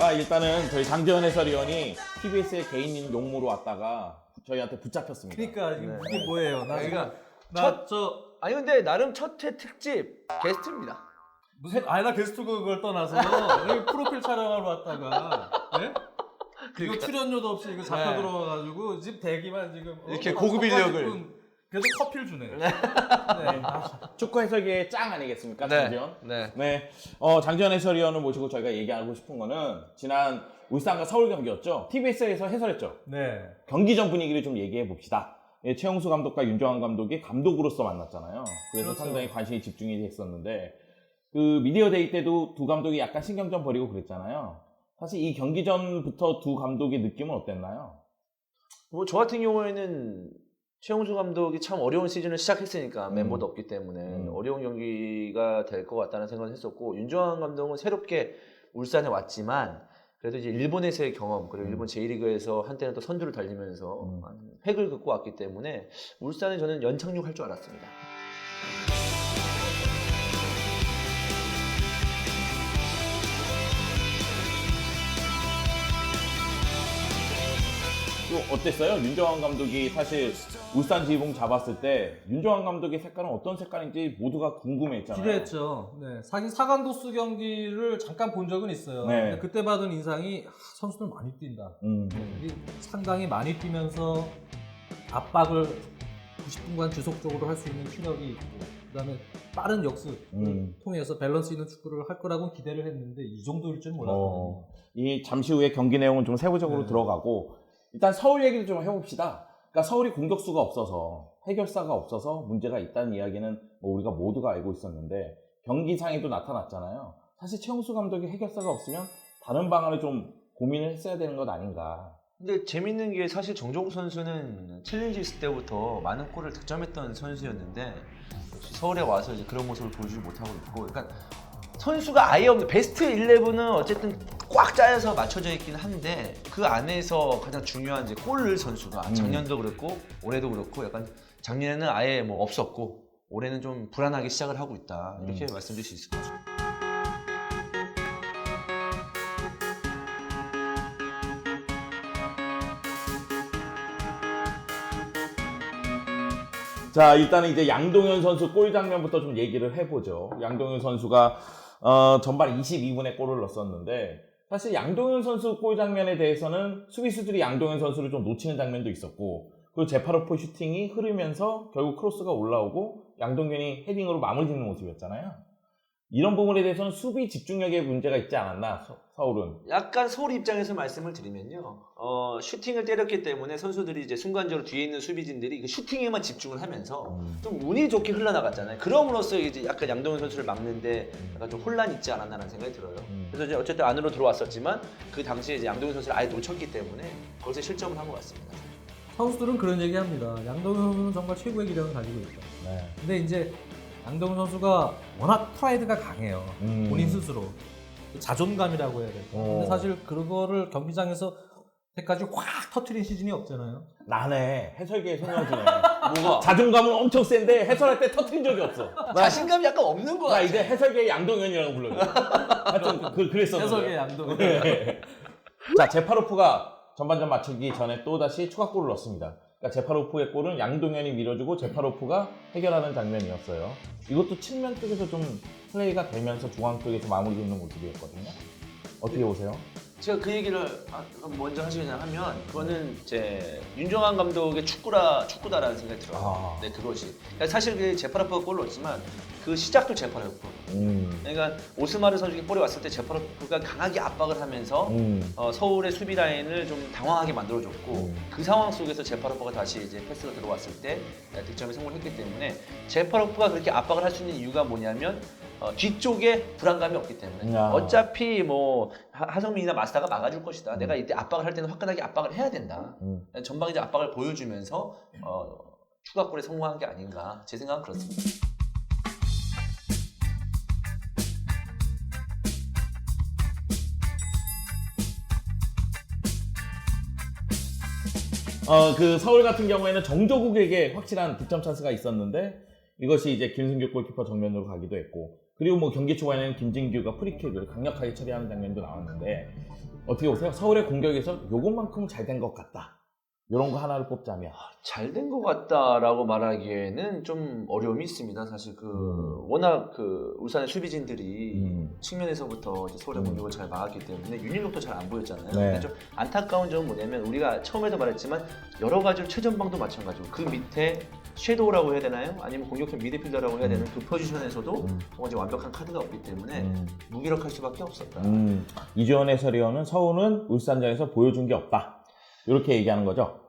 일단은 저희 장지현 해설위원이 TBS의 개인 용무로 왔다가 저희한테 붙잡혔습니다. 그러니까 네. 이게 뭐예요? 나 그러니까 나저 아니 근데 나름 첫 회 특집 게스트입니다. 무슨 나 게스트 그걸 떠나서 여기 프로필 촬영하러 왔다가 네? 이거 출연료도 없이 이거 잡혀 네. 들어와가지고 지금 대기만 지금 이렇게 고급 인력을. 계속 커피를 주네. 네. 축구 해설계의 짱 아니겠습니까, 네. 장지현? 네. 네. 장지현 해설위원을 모시고 저희가 얘기하고 싶은 거는 지난 울산과 서울 경기였죠. TBS에서 해설했죠. 네. 경기 전 분위기를 좀 얘기해 봅시다. 예, 최용수 감독과 윤정환 감독이 감독으로서 만났잖아요. 그래서 그렇죠. 상당히 관심이 집중이 됐었는데 그 미디어 데이 때도 두 감독이 약간 신경전 벌이고 그랬잖아요. 사실 이 경기 전부터 두 감독의 느낌은 어땠나요? 뭐 저 같은 경우에는 최용수 감독이 참 어려운 시즌을 시작했으니까 멤버도 없기 때문에 어려운 경기가 될 것 같다는 생각을 했었고, 윤정환 감독은 새롭게 울산에 왔지만 그래도 이제 일본에서의 경험, 그리고 일본 제1리그에서 한때는 또 선두를 달리면서 획을 긋고 왔기 때문에 울산에 저는 연착륙할 줄 알았습니다. 또 어땠어요? 윤정환 감독이 사실 울산 지붕 잡았을 때 윤정환 감독의 색깔은 어떤 색깔인지 모두가 궁금해했잖아요. 기대했죠. 네. 사실 사간도스 경기를 잠깐 본 적은 있어요. 네. 근데 그때 받은 인상이 선수들 많이 뛴다. 이게 상당히 많이 뛰면서 압박을 90분간 지속적으로 할 수 있는 체력이 있고, 그다음에 빠른 역습을 통해서 밸런스 있는 축구를 할 거라고 기대를 했는데 이 정도일 줄 몰랐거든요. 이 잠시 후에 경기 내용은 좀 세부적으로 네. 들어가고 일단 서울 얘기를 좀 해봅시다. 그러니까 서울이 공격수가 없어서 해결사가 없어서 문제가 있다는 이야기는 뭐 우리가 모두가 알고 있었는데 경기상에도 나타났잖아요. 사실 최용수 감독이 해결사가 없으면 다른 방안을 좀 고민을 했어야 되는 것 아닌가. 근데 재밌는 게 사실 정종욱 선수는 챌린지 있을 때부터 많은 골을 득점했던 선수였는데 역시 서울에 와서 이제 그런 모습을 보여주지 못하고 있고, 그러니까 선수가 아예 없는 베스트 11은 어쨌든 꽉 짜여서 맞춰져 있긴 한데 그 안에서 가장 중요한 이제 골 넣을 선수가 작년도 그렇고 올해도 그렇고, 약간 작년에는 아예 뭐 없었고 올해는 좀 불안하게 시작을 하고 있다, 이렇게 말씀드릴 수 있을 것 같아요. 자, 일단은 이제 양동현 선수 골 장면부터 좀 얘기를 해보죠. 양동현 선수가 전반 22분에 골을 넣었었는데 사실 양동현 선수 골 장면에 대해서는 수비수들이 양동현 선수를 좀 놓치는 장면도 있었고, 그리고 제파로프 슈팅이 흐르면서 결국 크로스가 올라오고 양동현이 헤딩으로 마무리 짓는 모습이었잖아요. 이런 부분에 대해서는 수비 집중력에 문제가 있지 않았나, 서울은? 약간 서울 입장에서 말씀을 드리면요, 슈팅을 때렸기 때문에 선수들이 이제 순간적으로 뒤에 있는 수비진들이 그 슈팅에만 집중을 하면서 좀 운이 좋게 흘러나갔잖아요. 그럼으로써 이제 약간 양동현 선수를 막는데 약간 좀 혼란이 있지 않았나라는 생각이 들어요. 그래서 이제 어쨌든 안으로 들어왔었지만 그 당시에 이제 양동현 선수를 아예 놓쳤기 때문에 거기서 실점을 한 것 같습니다. 선수들은 그런 얘기합니다. 양동현 선수는 정말 최고의 기량을 가지고 있다. 네. 근데 이제 양동현 선수가 워낙 프라이드가 강해요. 본인 스스로. 자존감이라고 해야 될까. 근데 사실 그거를 경기장에서 때까지 확 터트린 시즌이 없잖아요. 나네. 해설계의 소녀지네. 뭐가? 자존감은 엄청 센데 해설할 때 터트린 적이 없어. 자신감이 약간 없는 것 나 같아. 이제 해설계의 양동현이라고 불러요. 하여튼 그랬었는데. 해석의 양동현. 자, 제파로프가 전반전 마치기 전에 또다시 추가골을 넣었습니다. 그러니까 제파로프의 골은 양동현이 밀어주고 제파로프가 해결하는 장면이었어요. 이것도 측면 쪽에서 좀 플레이가 되면서 중앙 쪽에서 마무리 짓는 모습이었거든요. 어떻게 보세요? 제가 그 얘기를 먼저 하시냐 하면, 그거는 이제 윤정환 감독의 축구다라는 생각이 들어요. 네, 그것이. 그러니까 사실 그 제파로프가 골을 넣었지만 그 시작도 제파로프. 그러니까 오스마르 선수가 볼이 왔을 때 제파로프가 강하게 압박을 하면서 서울의 수비 라인을 좀 당황하게 만들어줬고, 그 상황 속에서 제파로프가 다시 이제 패스가 들어왔을 때 득점에 성공했기 때문에 제파로프가 그렇게 압박을 할 수 있는 이유가 뭐냐면 뒤쪽에 불안감이 없기 때문에. 어차피 뭐 하성민이나 마스타가 막아줄 것이다. 내가 이때 압박을 할 때는 화끈하게 압박을 해야 된다. 전방에 이제 압박을 보여주면서 추가골에 성공한 게 아닌가, 제 생각은 그렇습니다. 그 서울 같은 경우에는 정조국에게 확실한 득점 찬스가 있었는데 이것이 이제 김승규 골키퍼 정면으로 가기도 했고, 그리고 뭐 경기 초반에는 김진규가 프리킥을 강력하게 처리하는 장면도 나왔는데 어떻게 보세요? 서울의 공격에서 요것만큼은 잘 된 것 같다. 이런 거 하나를 뽑자면 잘 된 것 같다라고 말하기에는 좀 어려움이 있습니다. 사실 워낙 울산의 수비진들이 측면에서부터 이제 서울의 공격을 잘 막았기 때문에 윤일록도 잘 안 보였잖아요. 네. 근데 좀 안타까운 점은 뭐냐면 우리가 처음에도 말했지만 여러 가지로 최전방도 마찬가지고 그 밑에 섀도우라고 해야 되나요? 아니면 공격형 미드필더라고 해야 되는 그 포지션에서도 뭔가 이제 완벽한 카드가 없기 때문에 무기력할 수밖에 없었다. 이주원 해설위원은 서울은 울산전에서 보여준 게 없다. 이렇게 얘기하는 거죠.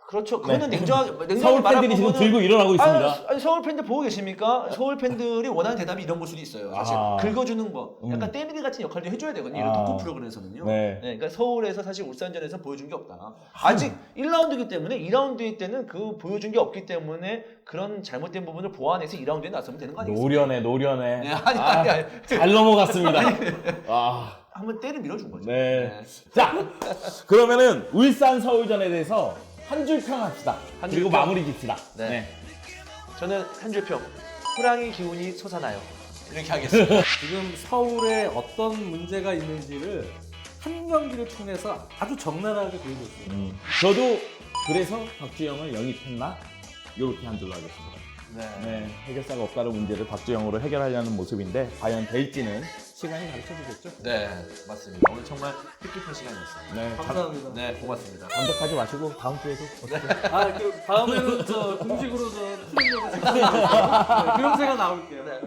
그렇죠. 그거는 냉정하게 서울 팬들이 지금 들고 일어나고 있습니다. 아니, 서울 팬들 보고 계십니까? 서울 팬들이 원하는 대답이 이런 걸 수도 있어요. 사실 긁어주는 거, 약간 때밀이 같은 역할도 해줘야 되거든요. 이런 토크 프로그램에서는요. 네. 그러니까 서울에서 사실 울산전에서 보여준 게 없다. 아직 1라운드이기 때문에 2라운드 때는 그 보여준 게 없기 때문에 그런 잘못된 부분을 보완해서 2라운드에 나서면 되는 거 아니겠습니까? 노련해. 네, 아니. 잘 넘어갔습니다. 한번 때를 밀어준 거죠. 네. 자, 그러면은 울산 서울전에 대해서 한 줄 평합시다. 한 그리고 줄 평. 마무리 짓시다. 네. 저는 한 줄 평. 호랑이 기운이 솟아나요. 이렇게 하겠습니다. 지금 서울에 어떤 문제가 있는지를 한 경기를 통해서 아주 적나라하게 보여줬어요. 저도 그래서 박주영을 영입했나? 이렇게 한 줄로 하겠습니다. 네, 해결사가 없다는 문제를 박주영으로 해결하려는 모습인데 과연 될지는 시간이 가르쳐주겠죠? 네, 맞습니다. 오늘 정말 뜻깊은 시간이었어요. 네, 감사합니다. 네, 고맙습니다. 감독하지 마시고 다음 주에도 그 다음에는 저 공식으로 저 출연료가 그 형세가 나올게요. 네.